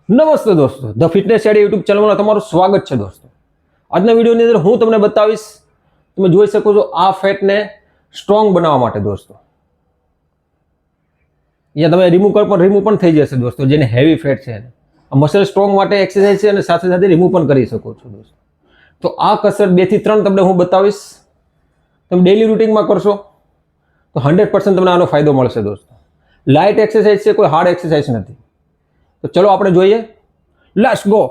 નમસ્તે દોસ્તો, the fitness study YouTube ચેનલમાં તમારું સ્વાગત છે દોસ્તો। આજના વિડીયોની અંદર હું તમને બતાવીશ, તમે જોઈ શકો છો આ ફેટને સ્ટ્રોંગ બનાવવા માટે દોસ્તો। અહીંયા તમે રિમૂવ પણ થઈ જશે દોસ્તો, જેને હેવી ફેટ છે આ મસલ સ્ટ્રોંગ માટે એક્સરસાઇઝ છે અને સાથે સાથે રિમૂવ પણ કરી શકો છો દોસ્તો। તો આ કસરત 2 થી 3 તમને હું બતાવીશ, તમે ડેલી રૂટીનમાં કરશો તો 100% તમને આનો ફાયદો મળશે દોસ્તો। લાઇટ એક્સરસાઇઝ છે, કોઈ હાર્ડ એક્સરસાઇઝ નથી। તો ચલો આપણે જોઈએ, લેટ્સ ગો।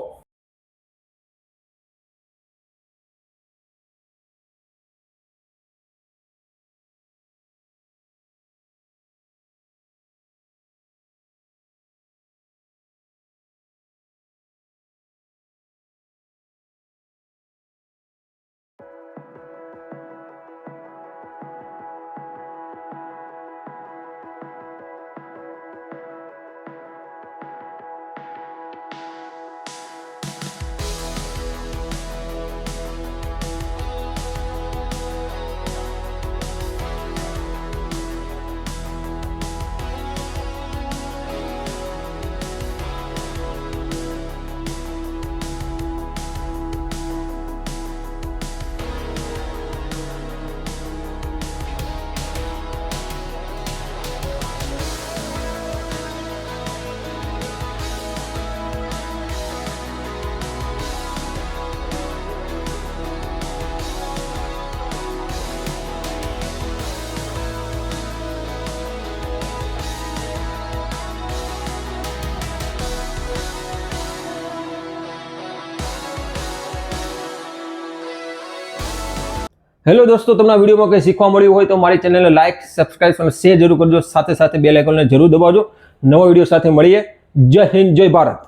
હેલો દોસ્તો, તમને આ વિડીયોમાં કંઈ શીખવા મળ્યું હોય તો મારી ચેનલને લાઇક, સબસ્ક્રાઇબ અને શેર જરૂર કરજો। સાથે સાથે બેલ આઇકોનને જરૂર દબાવજો। નવા વિડીયો સાથે મળીએ। જય હિન્દ, જય ભારત।